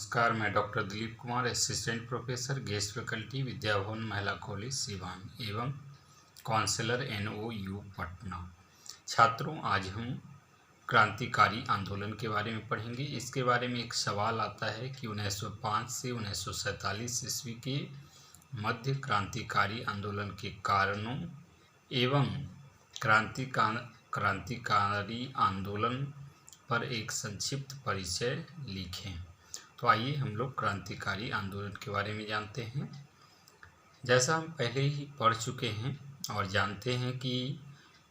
नमस्कार, मैं doctor Dilip Kumar, assistant professor, guest faculty, Vidya Bhavan Mahila college Siwan एवं काउंसलर NOU पटना। छात्रों, आज हम क्रांतिकारी आंदोलन के बारे में पढ़ेंगे। इसके बारे में एक सवाल आता है कि 1905 से 1947 ईस्वी के मध्य क्रांतिकारी आंदोलन के कारणों एवं क्रांतिकारी आंदोलन पर एक संक्षिप्त परिचय लिखें। तो आइए हम लोग क्रांतिकारी आंदोलन के बारे में जानते हैं। जैसा हम पहले ही पढ़ चुके हैं और जानते हैं कि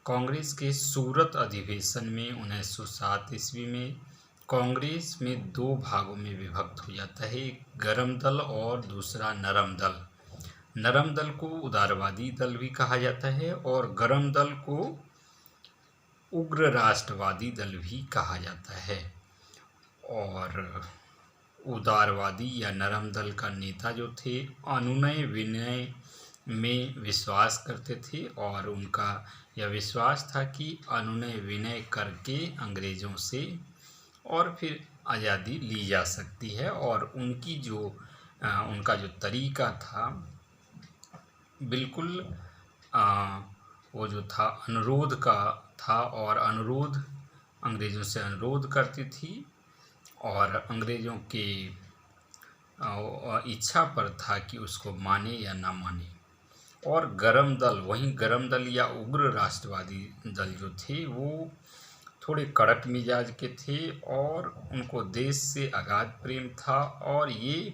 कांग्रेस के सूरत अधिवेशन में 1907 ईस्वी में कांग्रेस में दो भागों में विभक्त हो जाता है, एक गरम दल और दूसरा नरम दल। नरम दल को उदारवादी दल भी कहा जाता है और गरम दल को उग्र राष्ट्रवादी दल भी कहा जाता है। और उदारवादी या नरम दल का नेता जो थे अनुनय विनय में विश्वास करते थे और उनका यह विश्वास था कि अनुनय विनय करके अंग्रेज़ों से और फिर आज़ादी ली जा सकती है। और उनका जो तरीका था बिल्कुल वो जो था अनुरोध का था और अंग्रेज़ों से अनुरोध करती थी और अंग्रेज़ों के इच्छा पर था कि उसको माने या ना माने। और गरम दल या उग्र राष्ट्रवादी दल जो थे वो थोड़े कड़क मिजाज के थे और उनको देश से अगाध प्रेम था और ये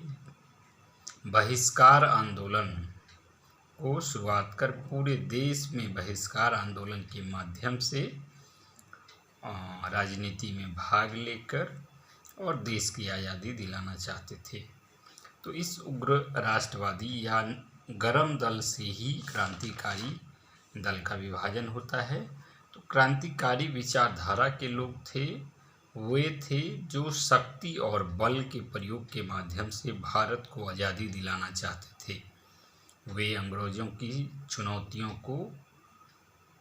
बहिष्कार आंदोलन को शुरुआत कर पूरे देश में बहिष्कार आंदोलन के माध्यम से राजनीति में भाग लेकर और देश की आज़ादी दिलाना चाहते थे। तो इस उग्र राष्ट्रवादी या गरम दल से ही क्रांतिकारी दल का विभाजन होता है। तो क्रांतिकारी विचारधारा के लोग वे थे जो शक्ति और बल के प्रयोग के माध्यम से भारत को आज़ादी दिलाना चाहते थे। वे अंग्रेज़ों की चुनौतियों को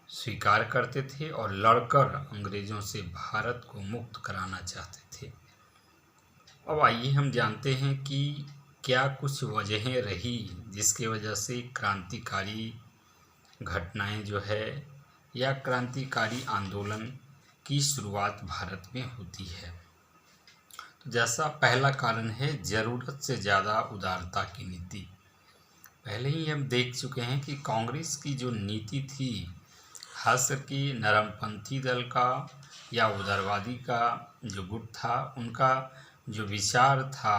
स्वीकार करते थे और लड़कर अंग्रेज़ों से भारत को मुक्त कराना चाहते थे। अब आइए हम जानते हैं कि क्या कुछ वजहें रही जिसके वजह से क्रांतिकारी घटनाएं जो है या क्रांतिकारी आंदोलन की शुरुआत भारत में होती है। तो जैसा पहला कारण है ज़रूरत से ज़्यादा उदारता की नीति। पहले ही हम देख चुके हैं कि कांग्रेस की जो नीति थी, खास करके नरमपंथी दल का या उदारवादी का जो गुट था, उनका जो विचार था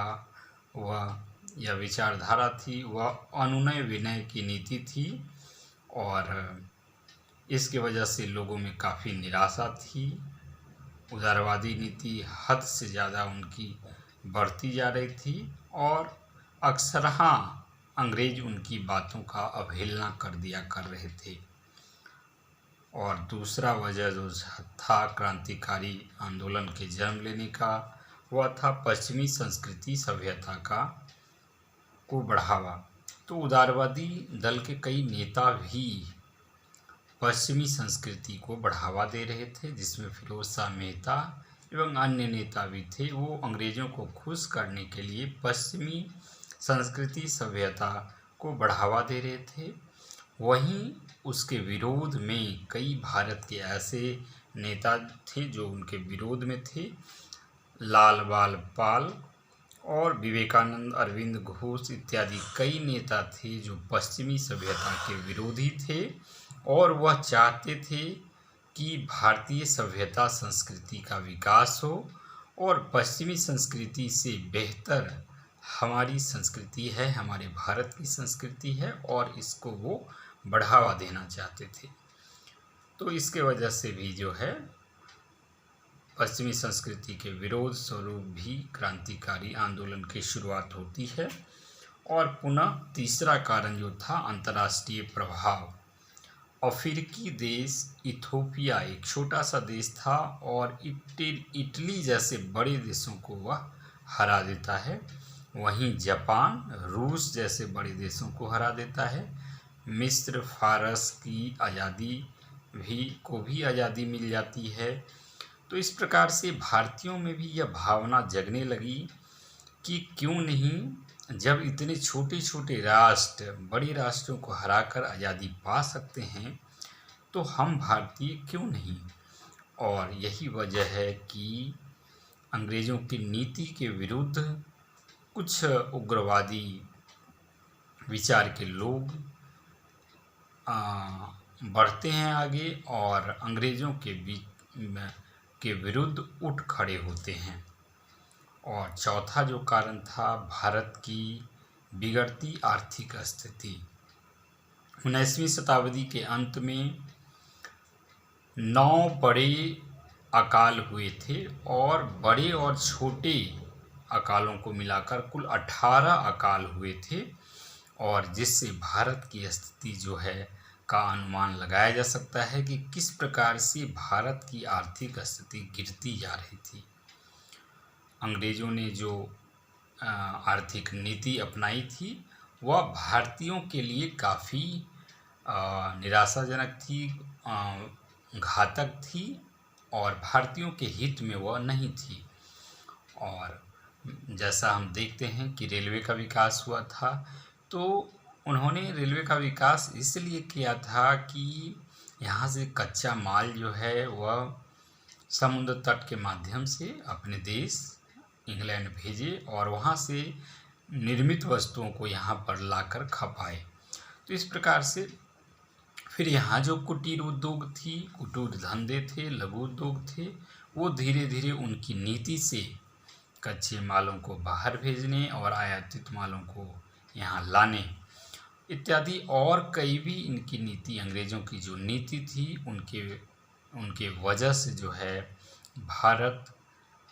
वह या विचारधारा थी वह अनुनय विनय की नीति थी और इसके वजह से लोगों में काफ़ी निराशा थी। उदारवादी नीति हद से ज़्यादा उनकी बढ़ती जा रही थी और अक्सरहा अंग्रेज उनकी बातों का अवहेलना कर दिया कर रहे थे। और दूसरा वजह जो था क्रांतिकारी आंदोलन के जन्म लेने का वह था पश्चिमी संस्कृति सभ्यता को बढ़ावा। तो उदारवादी दल के कई नेता भी पश्चिमी संस्कृति को बढ़ावा दे रहे थे, जिसमें फिरोज शाह मेहता एवं अन्य नेता भी थे। वो अंग्रेज़ों को खुश करने के लिए पश्चिमी संस्कृति सभ्यता को बढ़ावा दे रहे थे। वहीं उसके विरोध में कई भारत के ऐसे नेता थे जो उनके विरोध में थे। लाल बाल पाल और विवेकानंद, अरविंद घोष इत्यादि कई नेता थे जो पश्चिमी सभ्यता के विरोधी थे और वह चाहते थे कि भारतीय सभ्यता संस्कृति का विकास हो और पश्चिमी संस्कृति से बेहतर हमारी संस्कृति है, हमारे भारत की संस्कृति है और इसको वो बढ़ावा देना चाहते थे। तो इसके वजह से भी जो है पश्चिमी संस्कृति के विरोध स्वरूप भी क्रांतिकारी आंदोलन की शुरुआत होती है। और पुनः तीसरा कारण जो था अंतर्राष्ट्रीय प्रभाव। अफ्रीकी देश इथोपिया एक छोटा सा देश था और इटली जैसे बड़े देशों को वह हरा देता है। वहीं जापान, रूस जैसे बड़े देशों को हरा देता है। मिस्र, फारस की आज़ादी को भी आज़ादी मिल जाती है। तो इस प्रकार से भारतीयों में भी यह भावना जगने लगी कि क्यों नहीं, जब इतने छोटे छोटे राष्ट्र बड़े राष्ट्रों को हराकर आज़ादी पा सकते हैं तो हम भारतीय क्यों नहीं। और यही वजह है कि अंग्रेज़ों की नीति के विरुद्ध कुछ उग्रवादी विचार के लोग बढ़ते हैं आगे और अंग्रेज़ों के विरुद्ध उठ खड़े होते हैं। और चौथा जो कारण था भारत की बिगड़ती आर्थिक स्थिति। 19वीं शताब्दी के अंत में 9 बड़े अकाल हुए थे और बड़े और छोटे अकालों को मिलाकर कुल 18 अकाल हुए थे, और जिससे भारत की स्थिति जो है का अनुमान लगाया जा सकता है कि किस प्रकार से भारत की आर्थिक स्थिति गिरती जा रही थी। अंग्रेज़ों ने जो आर्थिक नीति अपनाई थी वह भारतीयों के लिए काफ़ी निराशाजनक थी, घातक थी और भारतीयों के हित में वह नहीं थी। और जैसा हम देखते हैं कि रेलवे का विकास हुआ था, तो उन्होंने रेलवे का विकास इसलिए किया था कि यहाँ से कच्चा माल जो है वह समुद्र तट के माध्यम से अपने देश इंग्लैंड भेजे और वहाँ से निर्मित वस्तुओं को यहाँ पर लाकर खपाए। तो इस प्रकार से फिर यहाँ जो कुटीर उद्योग थी, कुटीर धंधे थे, लघु उद्योग थे, वो धीरे धीरे उनकी नीति से कच्चे मालों को बाहर भेजने और आयातित मालों को यहाँ लाने इत्यादि और कई भी इनकी नीति, अंग्रेज़ों की जो नीति थी उनके वजह से जो है भारत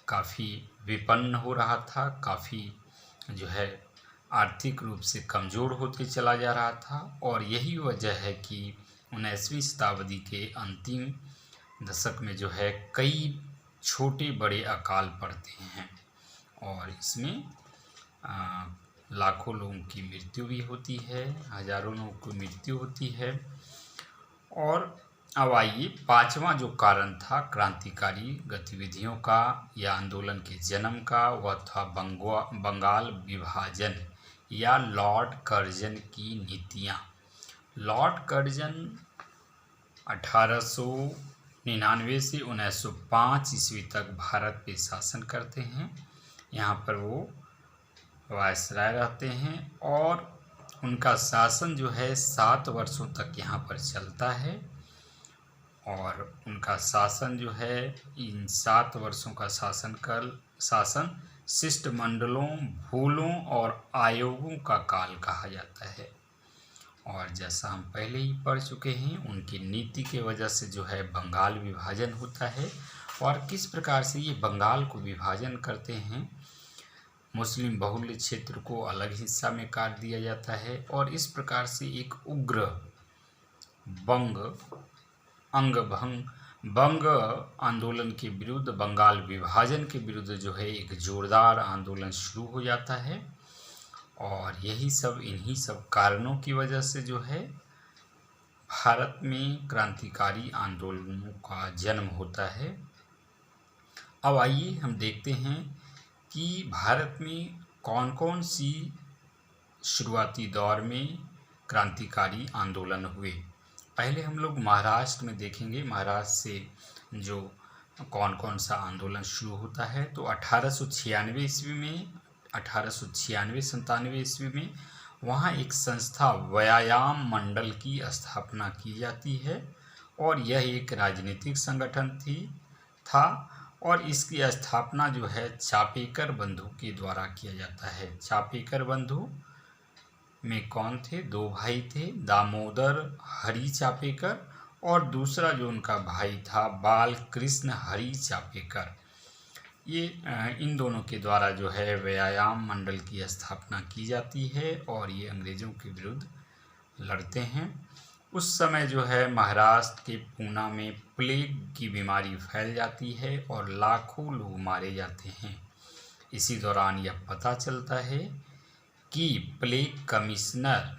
काफ़ी विपन्न हो रहा था, काफ़ी जो है आर्थिक रूप से कमज़ोर होते चला जा रहा था। और यही वजह है कि 19वीं शताब्दी के अंतिम दशक में जो है कई छोटे बड़े अकाल पड़ते हैं और इसमें लाखों लोगों की मृत्यु भी होती है, हजारों लोगों की मृत्यु होती है। और अब आइए पांचवा जो कारण था क्रांतिकारी गतिविधियों का या आंदोलन के जन्म का, वह था बंगाल विभाजन या लॉर्ड कर्जन की नीतियाँ। लॉर्ड कर्जन 1899 से 1905 ईस्वी तक भारत पे शासन करते हैं। यहाँ पर वो वायसराय रहते हैं और उनका शासन जो है 7 वर्षों तक यहाँ पर चलता है। और उनका शासन जो है, इन 7 वर्षों का शासन शिष्टमंडलों, भूलों और आयोगों का काल कहा जाता है। और जैसा हम पहले ही पढ़ चुके हैं, उनकी नीति के वजह से जो है बंगाल विभाजन होता है। और किस प्रकार से ये बंगाल को विभाजन करते हैं, मुस्लिम बहुल क्षेत्र को अलग हिस्सा में काट दिया जाता है और इस प्रकार से एक उग्र बंग आंदोलन के विरुद्ध, बंगाल विभाजन के विरुद्ध जो है एक जोरदार आंदोलन शुरू हो जाता है। और इन्हीं सब कारणों की वजह से जो है भारत में क्रांतिकारी आंदोलनों का जन्म होता है। अब आइए हम देखते हैं कि भारत में कौन कौन सी शुरुआती दौर में क्रांतिकारी आंदोलन हुए। पहले हम लोग महाराष्ट्र में देखेंगे, महाराष्ट्र से जो कौन कौन सा आंदोलन शुरू होता है। तो 1896 ईस्वी में, 1896-97 ईस्वी में वहाँ एक संस्था व्यायाम मंडल की स्थापना की जाती है और यह एक राजनीतिक संगठन था और इसकी स्थापना जो है चापेकर बंधु के द्वारा किया जाता है। चापेकर बंधु में कौन थे? 2 भाई थे, दामोदर हरि चापेकर और दूसरा जो उनका भाई था बाल कृष्ण हरि चापेकर। ये इन दोनों के द्वारा जो है व्यायाम मंडल की स्थापना की जाती है और ये अंग्रेज़ों के विरुद्ध लड़ते हैं। उस समय जो है महाराष्ट्र के पूना में प्लेग की बीमारी फैल जाती है और लाखों लोग मारे जाते हैं। इसी दौरान यह पता चलता है कि प्लेग कमिश्नर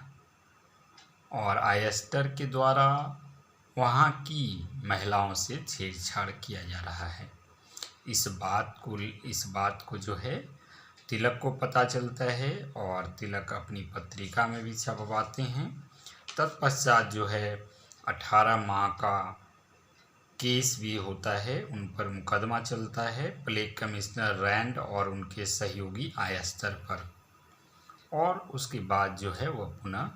और आयस्टर के द्वारा वहाँ की महिलाओं से छेड़छाड़ किया जा रहा है। इस बात को जो है तिलक को पता चलता है और तिलक अपनी पत्रिका में भी छपवाते हैं। तत्पश्चात जो है 18 माह का केस भी होता है, उन पर मुकदमा चलता है प्लेग कमिश्नर रैंड और उनके सहयोगी आयस्तर पर, और उसके बाद जो है वह पुनः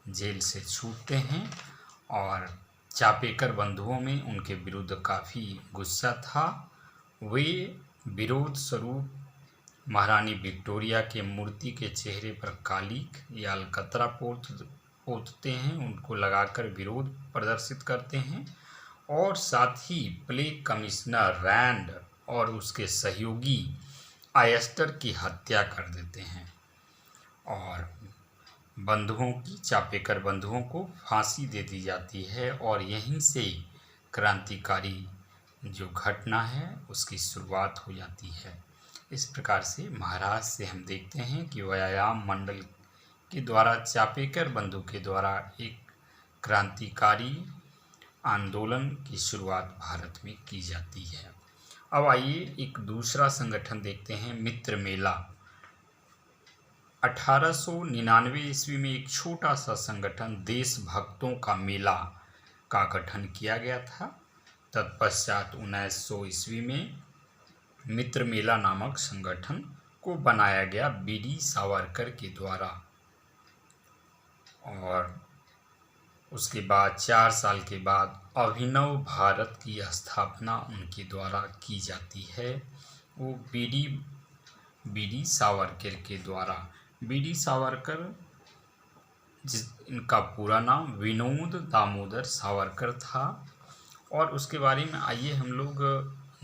जेल से छूटते हैं। और चापेकर बंधुओं में उनके विरुद्ध काफ़ी गुस्सा था। वे विरोध स्वरूप महारानी विक्टोरिया के मूर्ति के चेहरे पर कालिख या अलकतरा पोतते हैं, उनको लगाकर विरोध प्रदर्शित करते हैं, और साथ ही प्लेग कमिश्नर रैंड और उसके सहयोगी आयस्टर की हत्या कर देते हैं। और बंधुओं की, चापेकर बंधुओं को फांसी दे दी जाती है और यहीं से क्रांतिकारी जो घटना है उसकी शुरुआत हो जाती है। इस प्रकार से महाराष्ट्र से हम देखते हैं कि व्यायाम मंडल के द्वारा चापेकर बंधु के द्वारा एक क्रांतिकारी आंदोलन की शुरुआत भारत में की जाती है। अब आइए एक दूसरा संगठन देखते हैं, मित्र मेला। 1899 ईस्वी में एक छोटा सा संगठन देशभक्तों का मेला का गठन किया गया था। तत्पश्चात 1900 ईस्वी में मित्र मेला नामक संगठन को बनाया गया बीडी सावरकर के द्वारा, और उसके बाद 4 साल के बाद अभिनव भारत की स्थापना उनके द्वारा की जाती है, वो बीडी सावरकर के द्वारा। बीडी सावरकर इनका पूरा नाम विनोद दामोदर सावरकर था, और उसके बारे में आइए हम लोग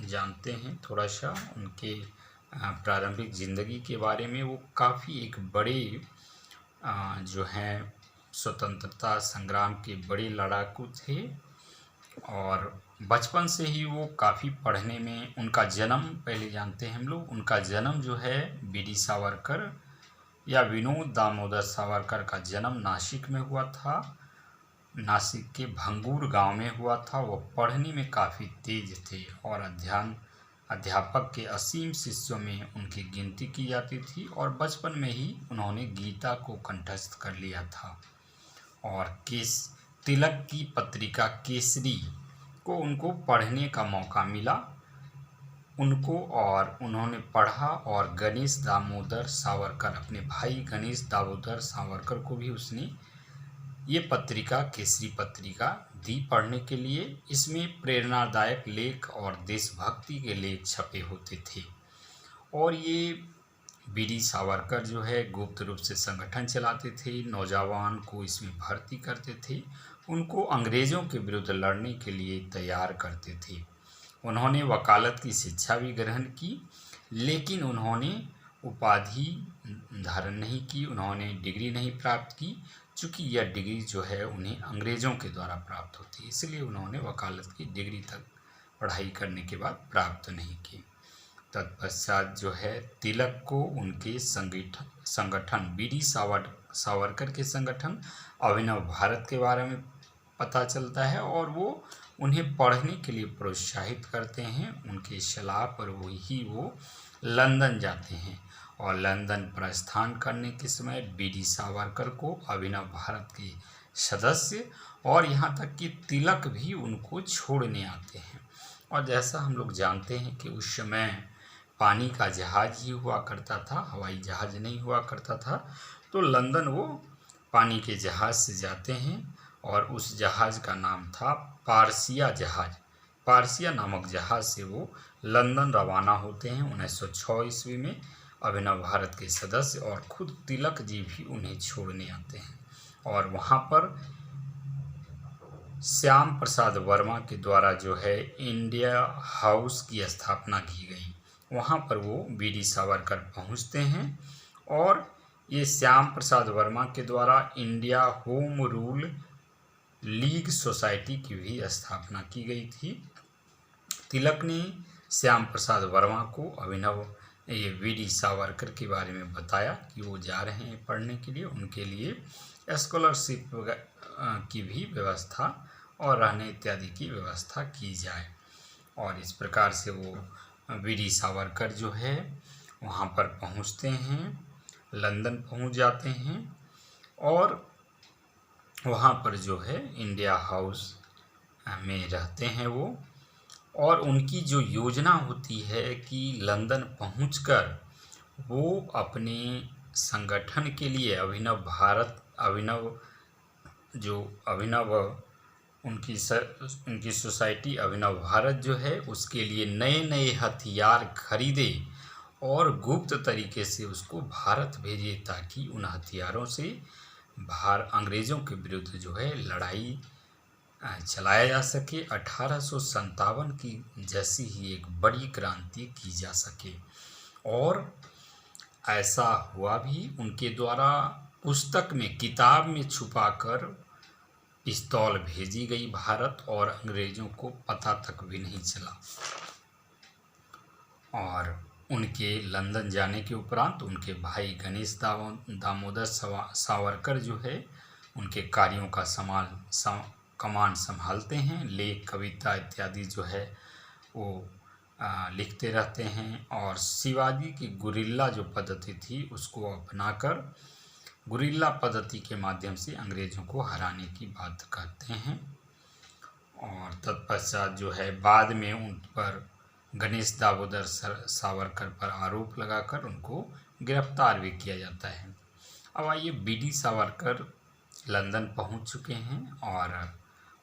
जानते हैं थोड़ा सा उनके प्रारंभिक ज़िंदगी के बारे में। वो काफ़ी एक बड़े जो हैं स्वतंत्रता संग्राम के बड़े लड़ाकू थे, और बचपन से ही वो काफ़ी पढ़ने में, उनका जन्म पहले जानते हैं हम लोग। उनका जन्म जो है बीडी सावरकर या विनोद दामोदर सावरकर का जन्म नासिक में हुआ था। नासिक के भंगूर गांव में हुआ था। वो पढ़ने में काफ़ी तेज थे और अध्यापक के असीम शिष्यों में उनकी गिनती की जाती थी, और बचपन में ही उन्होंने गीता को कंठस्थ कर लिया था। और तिलक की पत्रिका केसरी को उनको पढ़ने का मौका मिला उनको, और उन्होंने पढ़ा, और गणेश दामोदर सावरकर, अपने भाई गणेश दामोदर सावरकर को भी उसने ये पत्रिका, केसरी पत्रिका दी पढ़ने के लिए। इसमें प्रेरणादायक लेख और देशभक्ति के लेख छपे होते थे। और ये बीडी सावरकर जो है गुप्त रूप से संगठन चलाते थे, नौजवान को इसमें भर्ती करते थे, उनको अंग्रेज़ों के विरुद्ध लड़ने के लिए तैयार करते थे। उन्होंने वकालत की शिक्षा भी ग्रहण की, लेकिन उन्होंने उपाधि धारण नहीं की, उन्होंने डिग्री नहीं प्राप्त की, चूँकि यह डिग्री जो है उन्हें अंग्रेज़ों के द्वारा प्राप्त होती है, इसलिए उन्होंने वकालत की डिग्री तक पढ़ाई करने के बाद प्राप्त नहीं की। तत्पश्चात जो है तिलक को उनके संगठन बीडी सावरकर के संगठन अभिनव भारत के बारे में पता चलता है, और वो उन्हें पढ़ने के लिए प्रोत्साहित करते हैं। उनकी सलाह पर वो लंदन जाते हैं, और लंदन प्रस्थान करने के समय बीडी सावरकर को अभिनव भारत के सदस्य और यहाँ तक कि तिलक भी उनको छोड़ने आते हैं। और जैसा हम लोग जानते हैं कि उस समय पानी का जहाज़ ही हुआ करता था, हवाई जहाज़ नहीं हुआ करता था, तो लंदन वो पानी के जहाज़ से जाते हैं, और उस जहाज़ का नाम था पारसिया जहाज़। पारसिया नामक जहाज़ से वो लंदन रवाना होते हैं 1906 ईस्वी में, अभिनव भारत के सदस्य, और खुद तिलक जी भी उन्हें छोड़ने आते हैं। और वहाँ पर श्याम प्रसाद वर्मा के द्वारा जो है इंडिया हाउस की स्थापना की गई। वहाँ पर वो बीडी सावरकर पहुँचते हैं, और ये श्याम प्रसाद वर्मा के द्वारा India home rule league society की भी स्थापना की गई थी। तिलक ने श्याम प्रसाद वर्मा को अभिनव ये बीडी सावरकर के बारे में बताया कि वो जा रहे हैं पढ़ने के लिए, उनके लिए स्कॉलरशिप की भी व्यवस्था और रहने इत्यादि की व्यवस्था की जाए। और इस प्रकार से वो बीडी सावरकर जो है वहाँ पर पहुँचते हैं, लंदन पहुँच जाते हैं और वहाँ पर जो है इंडिया हाउस में रहते हैं वो। और उनकी जो योजना होती है कि लंदन पहुंचकर वो अपने संगठन के लिए अभिनव उनकी सोसाइटी अभिनव भारत जो है उसके लिए नए नए हथियार खरीदे और गुप्त तरीके से उसको भारत भेजे, ताकि उन हथियारों से अंग्रेज़ों के विरुद्ध जो है लड़ाई चलाया जा सके। 1857 की जैसी ही एक बड़ी क्रांति की जा सके। और ऐसा हुआ भी। उनके द्वारा पुस्तक में, किताब में छुपाकर पिस्तौल भेजी गई भारत, और अंग्रेज़ों को पता तक भी नहीं चला। और उनके लंदन जाने के उपरांत उनके भाई गणेश दामोदर सावरकर जो है उनके कार्यों का कमान संभालते हैं। लेख, कविता इत्यादि जो है वो लिखते रहते हैं। और शिवाजी की गुरिल्ला जो पद्धति थी उसको अपनाकर गुरिल्ला पद्धति के माध्यम से अंग्रेज़ों को हराने की बात कहते हैं। और तत्पश्चात जो है बाद में उन पर गणेश दामोदर सावरकर पर आरोप लगाकर उनको गिरफ्तार भी किया जाता है। अब आइए, बीडी सावरकर लंदन पहुंच चुके हैं और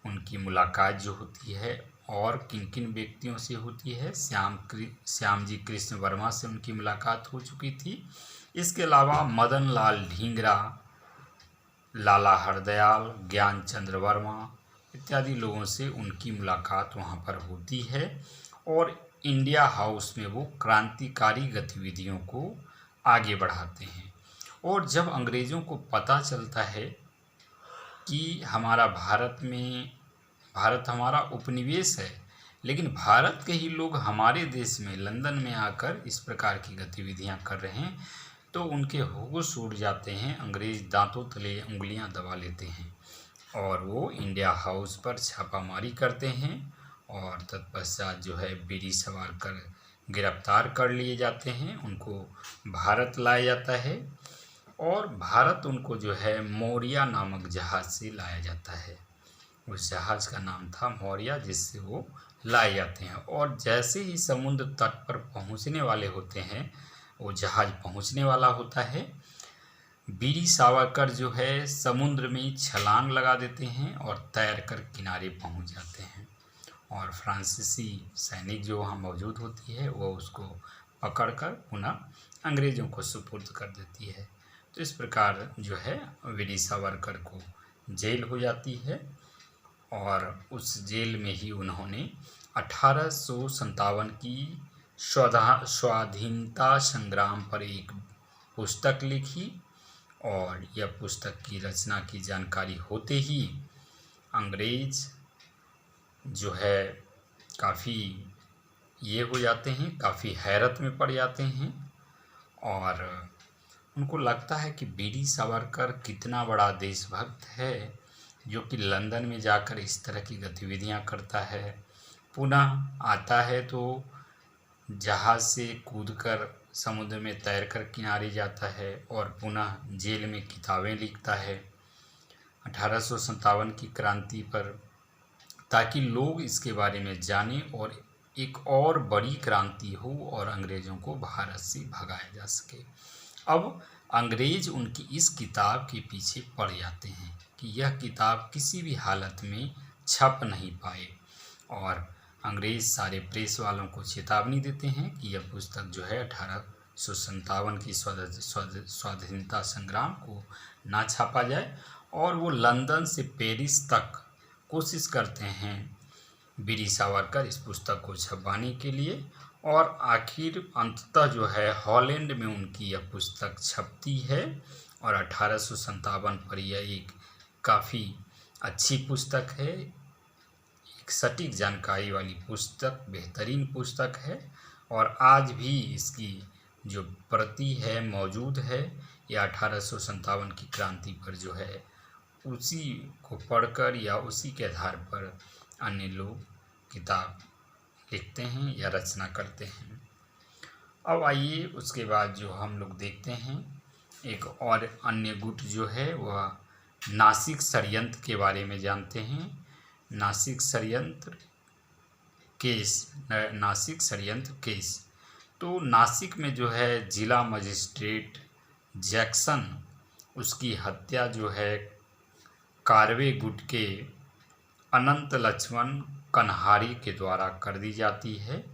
उनकी मुलाकात जो होती है और किन किन व्यक्तियों से होती है। श्यामजी कृष्ण वर्मा से उनकी मुलाकात हो चुकी थी। इसके अलावा मदन लाल ढींगरा, लाला हरदयाल, ज्ञानचंद्र वर्मा इत्यादि लोगों से उनकी मुलाकात वहाँ पर होती है। और इंडिया हाउस में वो क्रांतिकारी गतिविधियों को आगे बढ़ाते हैं। और जब अंग्रेज़ों को पता चलता है कि भारत हमारा उपनिवेश है, लेकिन भारत के ही लोग हमारे देश में लंदन में आकर इस प्रकार की गतिविधियां कर रहे हैं, तो उनके होश उड़ जाते हैं। अंग्रेज़ दांतों तले उंगलियां दबा लेते हैं और वो इंडिया हाउस पर छापामारी करते हैं। और तत्पश्चात जो है बीडी सावरकर गिरफ्तार कर लिए जाते हैं, उनको भारत लाया जाता है। और भारत उनको जो है मौर्या नामक जहाज़ से लाया जाता है। उस जहाज़ का नाम था मौर्या, जिससे वो लाए जाते हैं। और जैसे ही समुद्र तट पर पहुंचने वाले होते हैं, वो जहाज़ पहुंचने वाला होता है, बीडी सावरकर जो है समुद्र में छलांग लगा देते हैं और तैरकर किनारे पहुंच जाते हैं। और फ्रांसीसी सैनिक जो वहाँ मौजूद होती है वो उसको पकड़कर पुनः अंग्रेज़ों को सुपुर्द कर देती है। तो इस प्रकार जो है बीडी सावरकर को जेल हो जाती है। और उस जेल में ही उन्होंने 1857 की स्वाधीनता संग्राम पर एक पुस्तक लिखी। और यह पुस्तक की रचना की जानकारी होते ही अंग्रेज़ जो है काफ़ी ये हो जाते हैं, काफ़ी हैरत में पड़ जाते हैं। और उनको लगता है कि बीडी सावरकर कितना बड़ा देशभक्त है, जो कि लंदन में जाकर इस तरह की गतिविधियां करता है, पुनः आता है तो जहाज़ से कूदकर समुद्र में तैरकर किनारे जाता है और पुनः जेल में किताबें लिखता है 1857 की क्रांति पर, ताकि लोग इसके बारे में जानें और एक और बड़ी क्रांति हो और अंग्रेज़ों को भारत से भगाया जा सके। अब अंग्रेज़ उनकी इस किताब के पीछे पड़ जाते हैं कि यह किताब किसी भी हालत में छप नहीं पाए। और अंग्रेज़ सारे प्रेस वालों को चेतावनी देते हैं कि यह पुस्तक जो है 1857 की स्वाधीनता संग्राम को ना छापा जाए। और वो लंदन से पेरिस तक कोशिश करते हैं बीडी सावरकर इस पुस्तक को छपवाने के लिए। और आखिर अंततः जो है हॉलैंड में उनकी यह पुस्तक छपती है। और 1857 पर यह एक काफ़ी अच्छी पुस्तक है, एक सटीक जानकारी वाली पुस्तक, बेहतरीन पुस्तक है। और आज भी इसकी जो प्रति है मौजूद है। यह 1857 की क्रांति पर जो है उसी को पढ़कर या उसी के आधार पर अन्य लोग किताब लिखते हैं या रचना करते हैं। अब आइए उसके बाद जो हम लोग देखते हैं एक और अन्य गुट जो है वह नासिक षड्यंत्र के बारे में जानते हैं। नासिक षड्यंत्र केस। तो नासिक में जो है जिला मजिस्ट्रेट जैक्सन उसकी हत्या जो है कारवे गुट के अनंत लक्ष्मण कन्हारी के द्वारा कर दी जाती है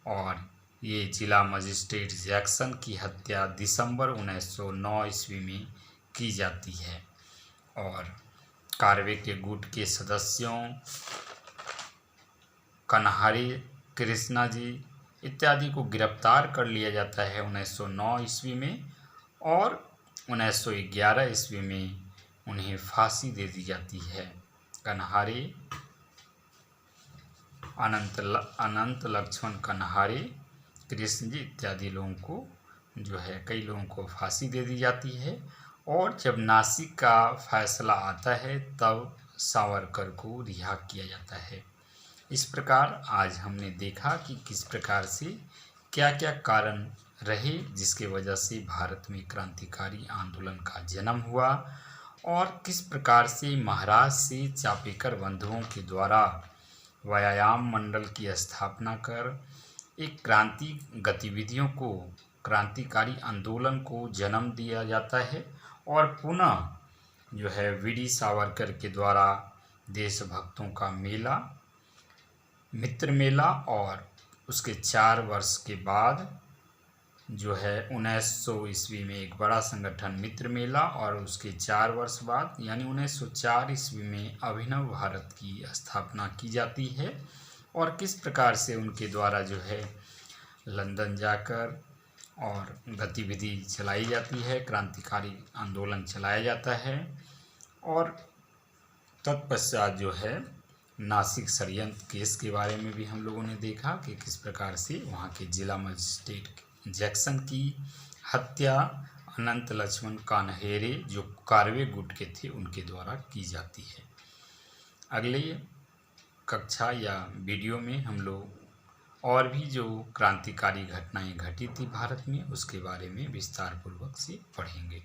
और ये जिला मजिस्ट्रेट जैक्सन की हत्या दिसंबर 1909 ईस्वी में की जाती है और कारवे के गुट के सदस्यों कन्हारी कृष्णा जी इत्यादि को गिरफ्तार कर लिया जाता है 1909 ईस्वी में और 1911 ईस्वी में उन्हें फांसी दे दी जाती है। कन्हारी अनंत लक्ष्मण कन्हारी कृष्ण जी इत्यादि लोगों को जो है कई लोगों को फांसी दे दी जाती है और जब नासिक का फैसला आता है तब सावरकर को रिहा किया जाता है। इस प्रकार आज हमने देखा कि किस प्रकार से क्या क्या कारण रहे जिसके वजह से भारत में क्रांतिकारी आंदोलन का जन्म हुआ और किस प्रकार से महाराज से चापेकर बंधुओं के द्वारा व्यायाम मंडल की स्थापना कर एक क्रांति गतिविधियों को क्रांतिकारी आंदोलन को जन्म दिया जाता है और पुनः जो है वीडी सावरकर के द्वारा देशभक्तों का मेला मित्र मेला और उसके 4 वर्ष के बाद जो है 1900 ईस्वी में एक बड़ा संगठन मित्र मेला और उसके 4 वर्ष बाद यानी 1904 ईस्वी में अभिनव भारत की स्थापना की जाती है और किस प्रकार से उनके द्वारा जो है लंदन जाकर और गतिविधि चलाई जाती है, क्रांतिकारी आंदोलन चलाया जाता है और तत्पश्चात जो है नासिक षड्यंत्र केस के बारे में भी हम लोगों ने देखा कि किस प्रकार से वहाँ के जिला मजिस्ट्रेट जैक्सन की हत्या अनंत लक्ष्मण कान्हेरे जो कारवे गुट के थे उनके द्वारा की जाती है। अगले कक्षा या वीडियो में हम लोग और भी जो क्रांतिकारी घटनाएं घटी थी भारत में उसके बारे में विस्तार पूर्वक से पढ़ेंगे।